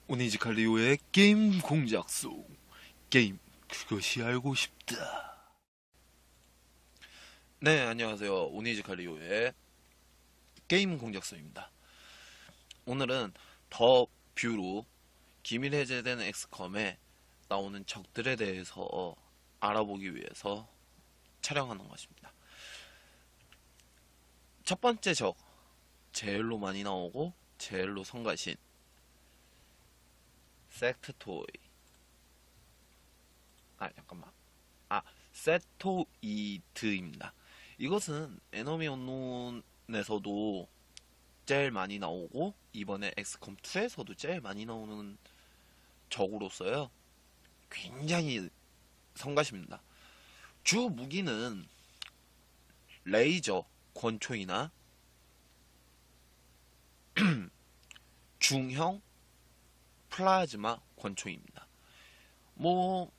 오니즈칼리오의 게임 공작소. 게임 그것이 알고 싶다. 네, 안녕하세요. 오니즈칼리오의 게임 공작소입니다. 오늘은 더 뷰로 기밀 해제된 엑스컴에 나오는 적들에 대해서 알아보기 위해서 촬영하는 것입니다. 첫 번째 적, 제일로 많이 나오고 제일로 성가신 섹트토이. 세토이드입니다. 이것은 에너미 언론에서도 제일 많이 나오고 이번에 엑스컴 2에서도 제일 많이 나오는 적으로서요. 굉장히 성가십니다. 주 무기는 레이저 권총이나 중형 플라즈마 권총입니다. 뭐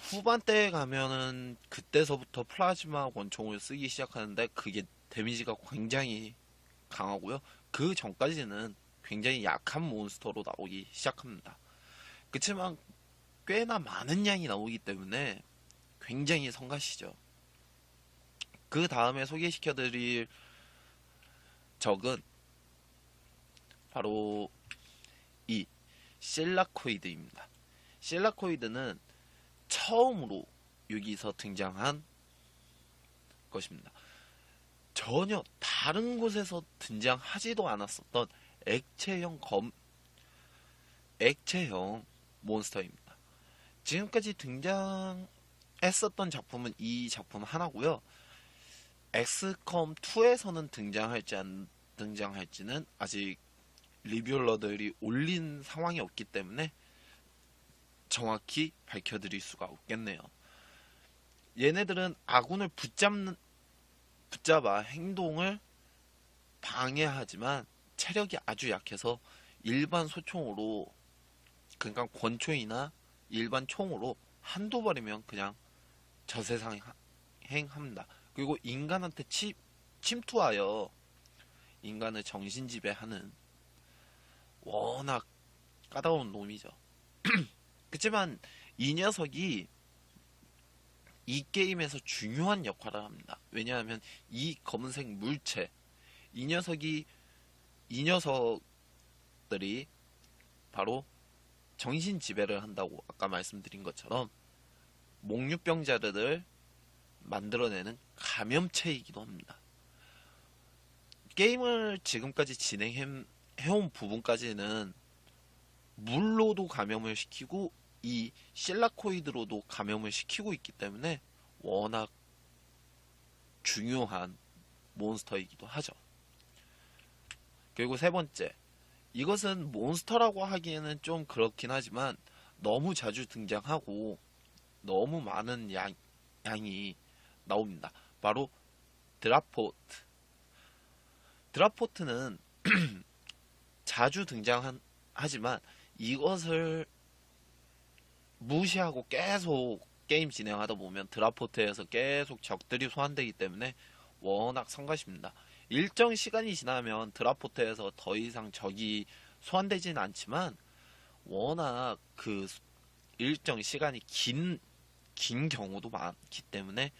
후반대에 가면은 그때서부터 플라즈마 권총을 쓰기 시작하는데 그게 데미지가 굉장히 강하고요. 그 전까지는 굉장히 약한 몬스터로 나오기 시작합니다. 그치만 꽤나 많은 양이 나오기 때문에 굉장히 성가시죠. 그 다음에 소개시켜드릴 적은 바로 이 실라코이드입니다. 실라코이드는 처음으로 여기서 등장한 것입니다. 전혀 다른 곳에서 등장하지도 않았었던 액체형 몬스터입니다. 지금까지 등장했었던 작품은 이 작품 하나고요. 엑스컴 2에서는 등장할지 안 등장할지는 아직 리뷰러들이 올린 상황이 없기 때문에 정확히 밝혀드릴 수가 없겠네요. 얘네들은 아군을 붙잡아 행동을 방해하지만 체력이 아주 약해서 일반 소총으로, 그러니까 권총이나 일반 총으로 한두 발이면 그냥 저세상행합니다. 그리고 인간한테 침투하여 인간을 정신지배하는 워낙 까다로운 놈이죠. 그치만 이 녀석이 이 게임에서 중요한 역할을 합니다. 왜냐하면 이 검은색 물체, 이 녀석들이 바로 정신 지배를 한다고 아까 말씀드린 것처럼 몽유병자들을 만들어내는 감염체이기도 합니다. 게임을 지금까지 진행해온 부분까지는 물로도 감염을 시키고 이 실라코이드로도 감염을 시키고 있기 때문에 워낙 중요한 몬스터이기도 하죠. 그리고 세 번째, 이것은 몬스터라고 하기에는 좀 그렇긴 하지만 너무 자주 등장하고 너무 많은 양이 나옵니다. 바로 드라포트. 드라포트는 자주 등장하지만 이것을 무시하고 계속 게임 진행하다 보면 드라포트에서 계속 적들이 소환되기 때문에 워낙 성가십니다. 일정 시간이 지나면 드라포트에서 더 이상 적이 소환되지는 않지만 워낙 그 일정 시간이 긴 경우도 많기 때문에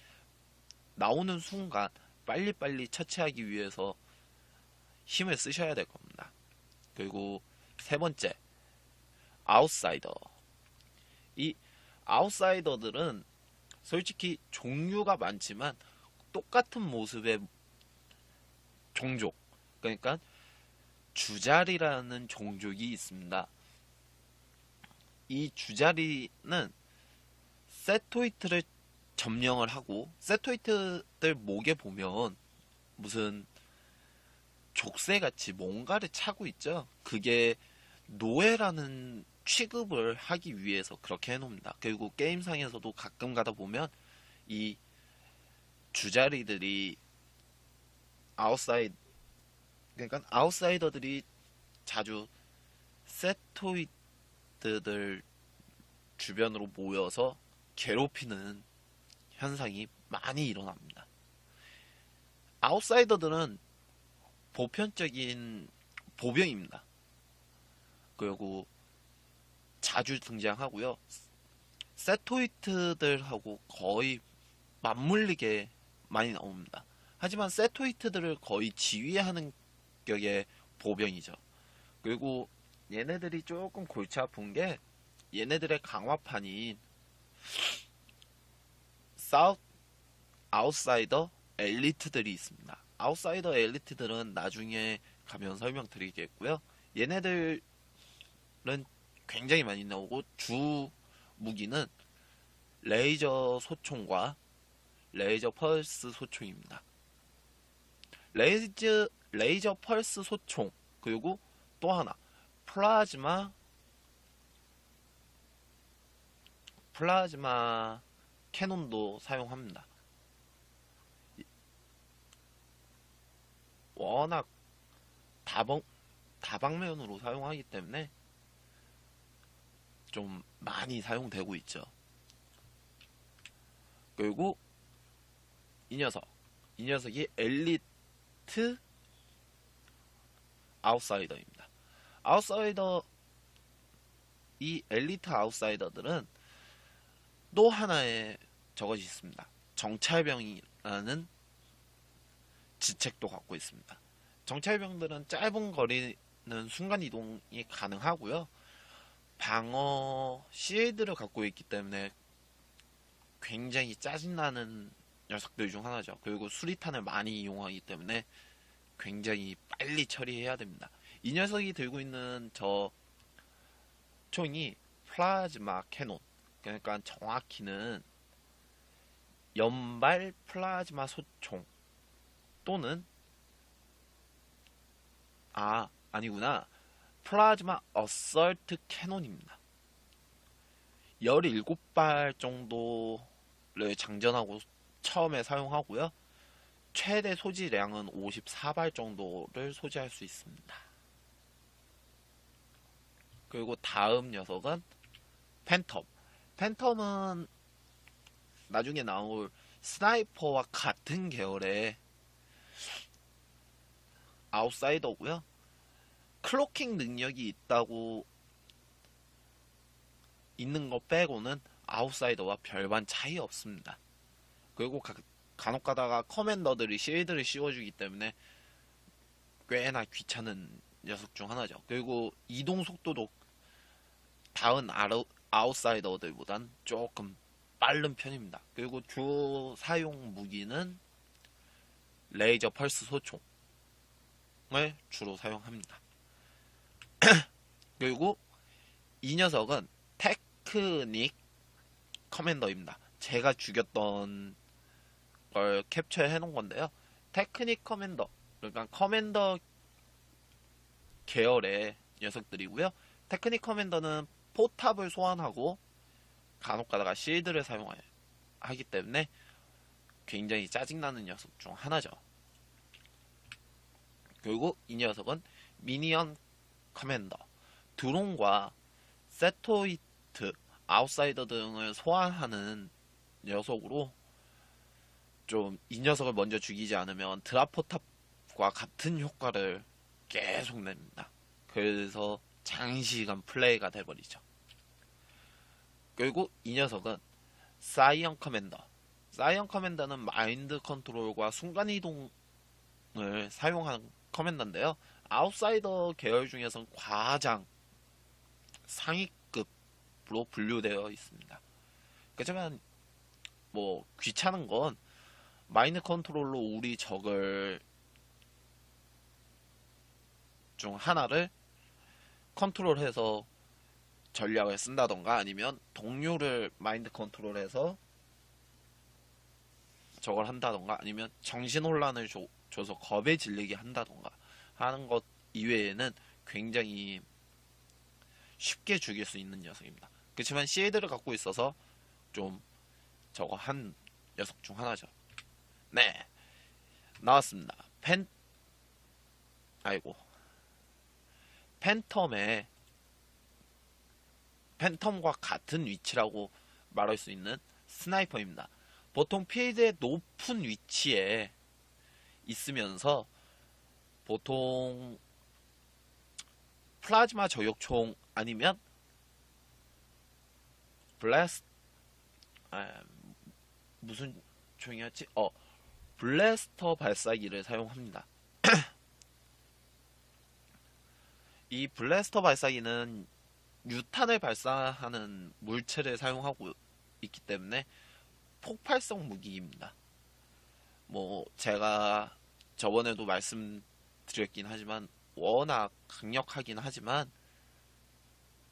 나오는 순간 빨리빨리 처치하기 위해서 힘을 쓰셔야 될 겁니다. 그리고 세 번째, 아웃사이더. 이 아웃사이더들은 솔직히 종류가 많지만 똑같은 모습의 종족, 그러니까 주자리라는 종족이 있습니다. 이 주자리는 세토이트를 점령을 하고, 세토이트들 목에 보면 무슨 족쇄같이 뭔가를 차고 있죠. 그게 노예라는 취급을 하기 위해서 그렇게 해놓습니다. 그리고 게임상에서도 가끔 가다 보면 이 주자리들이 그러니까 아웃사이더들이 자주 세토이드들 주변으로 모여서 괴롭히는 현상이 많이 일어납니다. 아웃사이더들은 보편적인 보병입니다. 그리고 자주 등장하고요. 세토이트들하고 거의 맞물리게 많이 나옵니다. 하지만 세토이트들을 거의 지휘하는 격의 보병이죠. 그리고 얘네들이 조금 골치 아픈 게 얘네들의 강화판인 사우스 아웃사이더 엘리트들이 있습니다. 아웃사이더 엘리트들은 나중에 가면 설명드리겠고요. 얘네들은 굉장히 많이 나오고 주 무기는 레이저 소총과 레이저 펄스 소총입니다. 레이저 펄스 소총, 그리고 또 하나 플라즈마 캐논도 사용합니다. 워낙 다방면으로 사용하기 때문에 좀 많이 사용되고 있죠. 그리고 이 녀석이 엘리트 아웃사이더입니다. 이 엘리트 아웃사이더들은 또 하나의 저것이 있습니다. 정찰병이라는 지책도 갖고 있습니다. 정찰병들은 짧은 거리는 순간 이동이 가능하고요. 방어 실드를 갖고 있기 때문에 굉장히 짜증나는 녀석들 중 하나죠. 그리고 수리탄을 많이 이용하기 때문에 굉장히 빨리 처리해야 됩니다. 이 녀석이 들고 있는 저 총이 플라즈마 캐논, 그러니까 정확히는 연발 플라즈마 소총 또는 아니구나, 플라즈마 어설트 캐논입니다. 17발 정도를 장전하고 처음에 사용하고요. 최대 소지량은 54발 정도를 소지할 수 있습니다. 그리고 다음 녀석은 팬텀은 나중에 나올 스나이퍼와 같은 계열의 아웃사이더고요. 클로킹 능력이 있는 거 빼고는 아웃사이더와 별반 차이 없습니다. 그리고 간혹 가다가 커맨더들이 실드를 씌워주기 때문에 꽤나 귀찮은 녀석 중 하나죠. 그리고 이동 속도도 다른 아웃사이더들보단 조금 빠른 편입니다. 그리고 주 사용 무기는 레이저 펄스 소총을 주로 사용합니다. 그리고 이 녀석은 테크닉 커맨더입니다. 제가 죽였던 걸 캡처해 놓은 건데요. 테크닉 커맨더, 그러니까 커맨더 계열의 녀석들이고요. 테크닉 커맨더는 포탑을 소환하고 간혹 가다가 실드를 사용하기 때문에 굉장히 짜증나는 녀석 중 하나죠. 그리고 이 녀석은 미니언 커맨더, 드론과 세토이트, 아웃사이더 등을 소환하는 녀석으로 좀 이 녀석을 먼저 죽이지 않으면 드랍포탑과 같은 효과를 계속 냅니다. 그래서 장시간 플레이가 돼버리죠. 그리고 이 녀석은 사이언 커맨더는 마인드 컨트롤과 순간이동을 사용하는 커맨더인데요. 아웃사이더 계열 중에서는 가장 상위급으로 분류되어 있습니다. 그렇지만 뭐 귀찮은 건 마인드 컨트롤로 우리 적을 중 하나를 컨트롤해서 전략을 쓴다던가, 아니면 동료를 마인드 컨트롤해서 저걸 한다던가, 아니면 정신혼란을 줘서 겁에 질리게 한다던가 하는 것 이외에는 굉장히 쉽게 죽일 수 있는 녀석입니다. 그렇지만 실드를 갖고 있어서 좀 저거 한 녀석 중 하나죠. 네, 나왔습니다. 팬텀과 같은 위치라고 말할 수 있는 스나이퍼입니다. 보통 필드의 높은 위치에 있으면서 보통 플라즈마 저격총 아니면 블래스 아, 무슨 총이었지? 블래스터 발사기를 사용합니다. 이 블래스터 발사기는 유탄을 발사하는 물체를 사용하고 있기 때문에 폭발성 무기입니다. 뭐 제가 저번에도 말씀드렸긴 하지만 워낙 강력하긴 하지만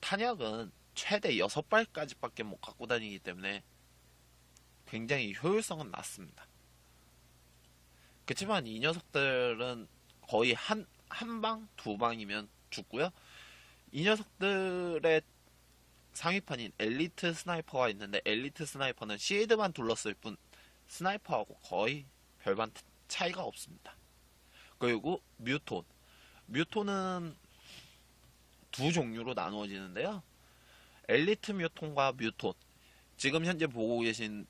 탄약은 최대 6발까지밖에 못 갖고 다니기 때문에 굉장히 효율성은 낮습니다. 그렇지만 이 녀석들은 거의 한 방, 두 방이면 죽고요. 이 녀석들의 상위판인 엘리트 스나이퍼가 있는데 엘리트 스나이퍼는 실드만 둘렀을 뿐 스나이퍼하고 거의 별반 차이가 없습니다. 그리고 뮤톤은 두 종류로 나누어지는데요. 엘리트 뮤톤과 뮤톤. 지금 현재 보고 계신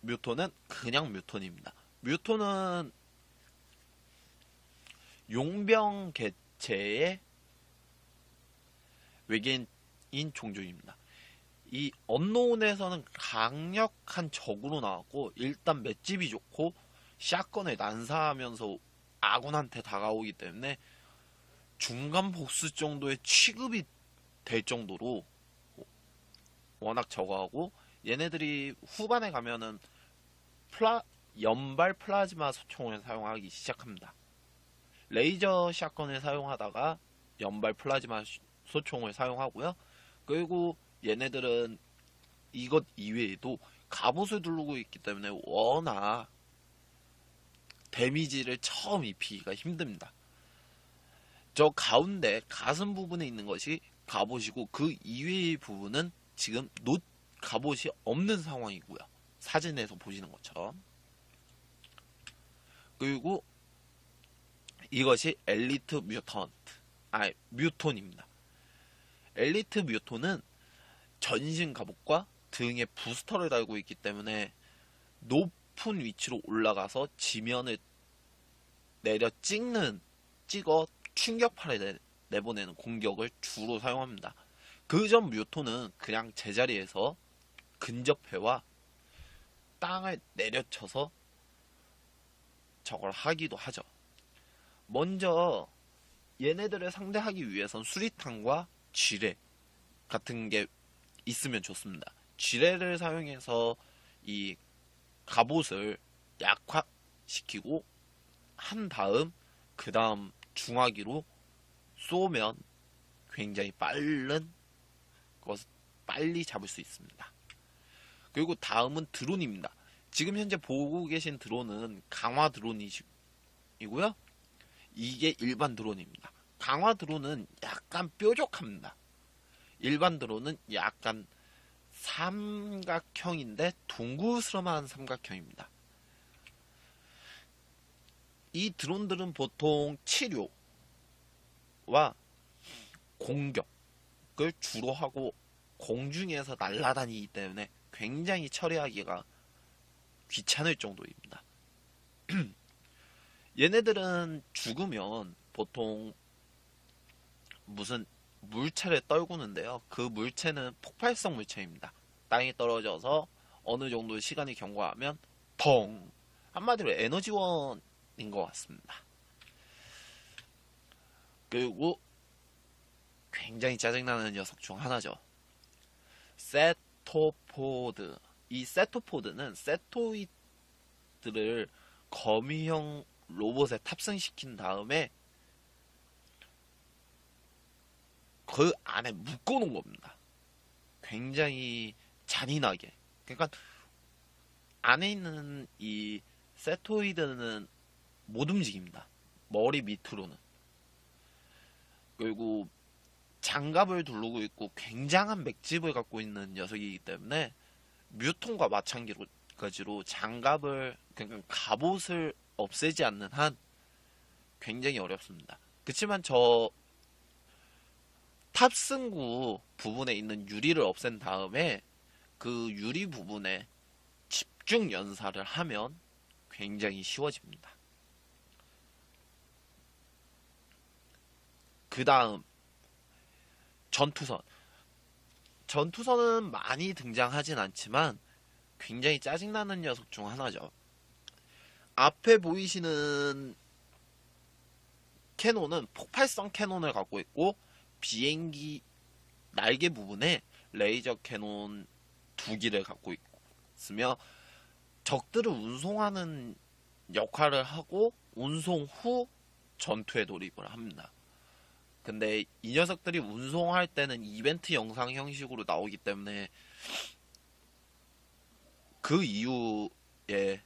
뮤톤은 그냥 뮤톤입니다. 뮤톤은 용병 개체의 외계인 종족입니다. 이 언노운에서는 강력한 적으로 나왔고 일단 맷집이 좋고 샷건을 난사하면서 아군한테 다가오기 때문에 중간 보스 정도의 취급이 될 정도로 워낙 저거하고 얘네들이 후반에 가면은 연발 플라즈마 소총을 사용하기 시작합니다. 레이저 샷건을 사용하다가 연발 플라즈마 소총을 사용하고요. 그리고 얘네들은 이것 이외에도 갑옷을 두르고 있기 때문에 워낙 데미지를 처음 입히기가 힘듭니다. 저 가운데 가슴 부분에 있는 것이 갑옷이고 그 이외의 부분은 지금 갑옷이 없는 상황이고요. 사진에서 보시는 것처럼. 그리고 이것이 엘리트 뮤톤입니다. 엘리트 뮤톤은 전신 갑옷과 등에 부스터를 달고 있기 때문에 높은 위치로 올라가서 지면을 찍어 충격파를 내보내는 공격을 주로 사용합니다. 그 전 뮤톤은 그냥 제자리에서 근접해와 땅을 내려쳐서 저걸 하기도 하죠. 먼저 얘네들을 상대하기 위해선 수리탄과 쥐레 같은 게 있으면 좋습니다. 쥐레를 사용해서 이 갑옷을 약화시키고 한 다음 그 다음 중화기로 쏘면 굉장히 빨리 잡을 수 있습니다. 그리고 다음은 드론입니다. 지금 현재 보고 계신 드론은 강화 드론이고요. 이게 일반 드론입니다. 강화 드론은 약간 뾰족합니다. 일반 드론은 약간 삼각형인데 둥그스름한 삼각형입니다. 이 드론들은 보통 치료와 공격을 주로 하고 공중에서 날아다니기 때문에 굉장히 처리하기가 귀찮을 정도입니다. 얘네들은 죽으면 보통 무슨 물체를 떨구는데요. 그 물체는 폭발성 물체입니다. 땅에 떨어져서 어느 정도 시간이 경과하면 펑! 한마디로 에너지원인 것 같습니다. 그리고 굉장히 짜증나는 녀석 중 하나죠. 세토포드. 이 세토포드는 세토이드를 거미형 로봇에 탑승시킨 다음에 그 안에 묶어놓은 겁니다. 굉장히 잔인하게. 그러니까 안에 있는 이 세토이드는 못 움직입니다. 머리 밑으로는. 그리고 장갑을 두르고 있고 굉장한 맥집을 갖고 있는 녀석이기 때문에 뮤톤과 마찬가지로 장갑을 그러니까 갑옷을 없애지 않는 한 굉장히 어렵습니다. 그렇지만 저 탑승구 부분에 있는 유리를 없앤 다음에 그 유리 부분에 집중 연사를 하면 굉장히 쉬워집니다. 그 다음 전투선. 전투선은 많이 등장하진 않지만 굉장히 짜증나는 녀석 중 하나죠. 앞에 보이시는 캐논은 폭발성 캐논을 갖고 있고 비행기 날개 부분에 레이저 캐논 2기를 갖고 있으며 적들을 운송하는 역할을 하고 운송 후 전투에 돌입을 합니다. 근데 이 녀석들이 운송할 때는 이벤트 영상 형식으로 나오기 때문에 그 이후에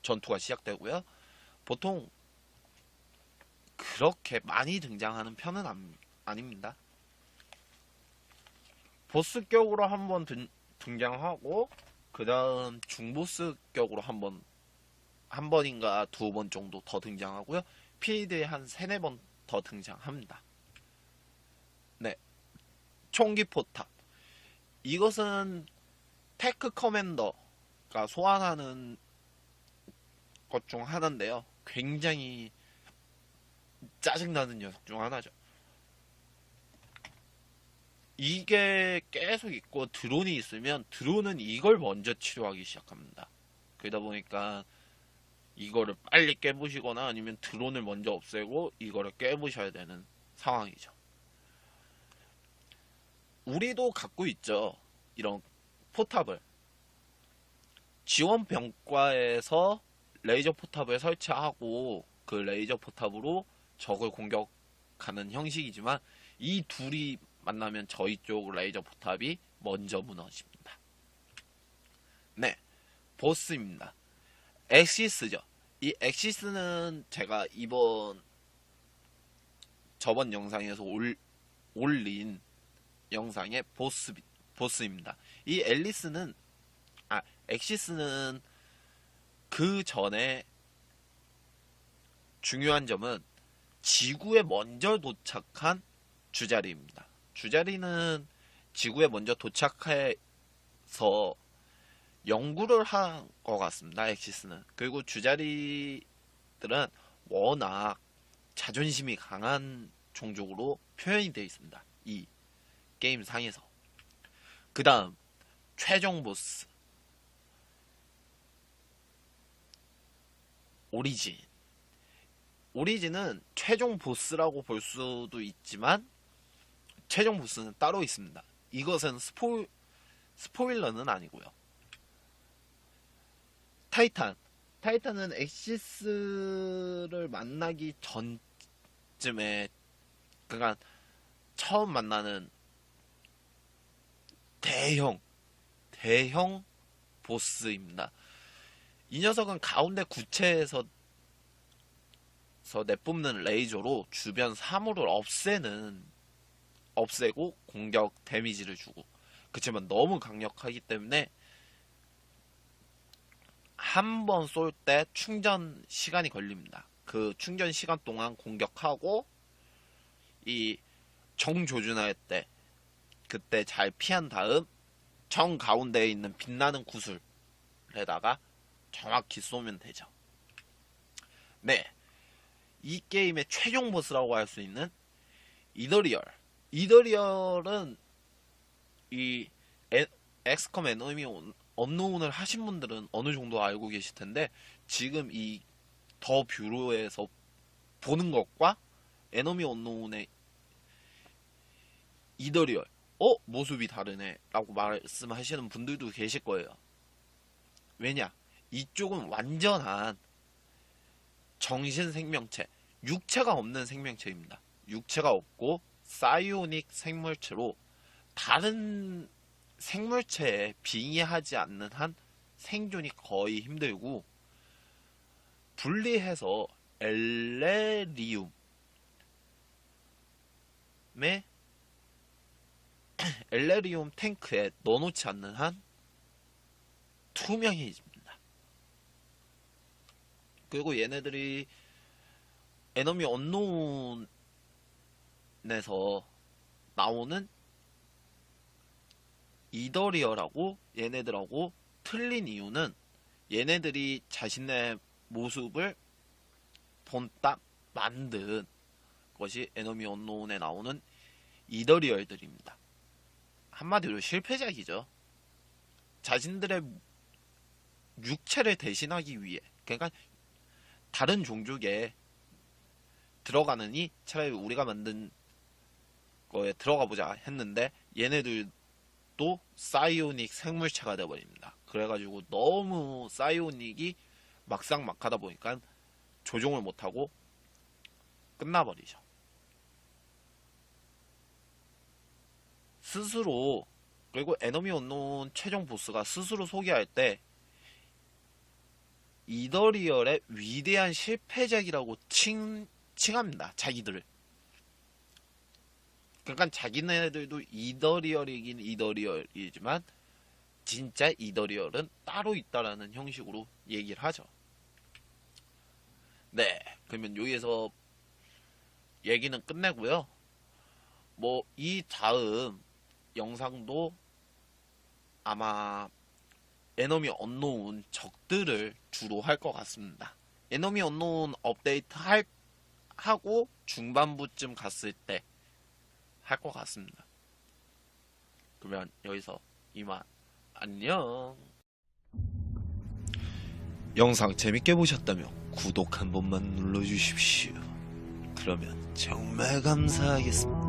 전투가 시작되고요. 보통 그렇게 많이 등장하는 편은 아닙니다. 보스격으로 한번 등장하고 그 다음 중보스격으로 한 번인가 두 번 정도 더 등장하고요. 필드에 한 세네 번 더 등장합니다. 네, 총기 포탑. 이것은 테크 커맨더가 소환하는 것 중 하나인데요. 굉장히 짜증나는 녀석 중 하나죠. 이게 계속 있고 드론이 있으면 드론은 이걸 먼저 치료하기 시작합니다. 그러다 보니까 이거를 빨리 깨부시거나 아니면 드론을 먼저 없애고 이거를 깨부셔야 되는 상황이죠. 우리도 갖고 있죠. 이런 포탑을. 지원 병과에서 레이저 포탑을 설치하고 그 레이저 포탑으로 적을 공격하는 형식이지만 이 둘이 만나면 저희 쪽 레이저 포탑이 먼저 무너집니다. 네, 보스입니다. 엑시스죠. 이 엑시스는 제가 저번 영상에서 올린 영상의 보스입니다. 이 엑시스는 그 전에 중요한 점은 지구에 먼저 도착한 주자리입니다. 주자리는 지구에 먼저 도착해서 연구를 한 것 같습니다. 엑시스는. 그리고 주자리들은 워낙 자존심이 강한 종족으로 표현이 되어 있습니다. 이 게임 상에서. 그 다음 최종 보스 오리진은 최종 보스라고 볼 수도 있지만 최종 보스는 따로 있습니다. 이것은 스포일러는 아니고요. 타이탄은 엑시스를 만나기 전쯤에 그러니까 처음 만나는 대형 보스입니다. 이 녀석은 가운데 구체에서 내뿜는 레이저로 주변 사물을 없애고 공격 데미지를 주고, 그렇지만 너무 강력하기 때문에 한 번 쏠 때 충전 시간이 걸립니다. 그 충전 시간 동안 공격하고 이 정조준할 때 그때 잘 피한 다음 정 가운데에 있는 빛나는 구슬에다가 정확히 쏘면 되죠. 네, 이 게임의 최종 보스라고 할 수 있는 이더리얼은 이 엑스컴 에너미 언노운을 하신 분들은 어느 정도 알고 계실 텐데, 지금 이 더 뷰로에서 보는 것과 에너미 언노운의 이더리얼 모습이 다르네 라고 말씀하시는 분들도 계실 거예요. 왜냐, 이쪽은 완전한 정신 생명체, 육체가 없는 생명체입니다. 육체가 없고 사이오닉 생물체로 다른 생물체에 빙의하지 않는 한 생존이 거의 힘들고, 분리해서 엘레리움 탱크에 넣어놓지 않는 한 투명해집니다. 그리고 얘네들이 에너미 언노운에서 나오는 이더리어라고 얘네들하고 틀린 이유는, 얘네들이 자신의 모습을 본딱 만든 것이 에너미 언노운에 나오는 이더리얼들입니다. 한마디로 실패작이죠. 자신들의 육체를 대신하기 위해, 그러니까 다른 종족에 들어가느니 차라리 우리가 만든 거에 들어가 보자 했는데 얘네들도 사이오닉 생물체가 되어버립니다. 그래가지고 너무 사이오닉이 막상막하다 보니까 조종을 못하고 끝나버리죠. 스스로, 그리고 에너미 언노운 최종 보스가 스스로 소개할 때 이더리얼의 위대한 실패작이라고 칭합니다. 자기들을. 그러니까 자기네들도 이더리얼이긴 이더리얼이지만 진짜 이더리얼은 따로 있다라는 형식으로 얘기를 하죠. 네, 그러면 여기에서 얘기는 끝내고요. 뭐 이 다음 영상도 아마 에너미 언노운 적들을 주로 할 것 같습니다. 에너미 언노운 업데이트 하고 중반부쯤 갔을 때 할 것 같습니다. 그러면 여기서 이만 안녕. 영상 재밌게 보셨다면 구독 한 번만 눌러주십시오. 그러면 정말 감사하겠습니다.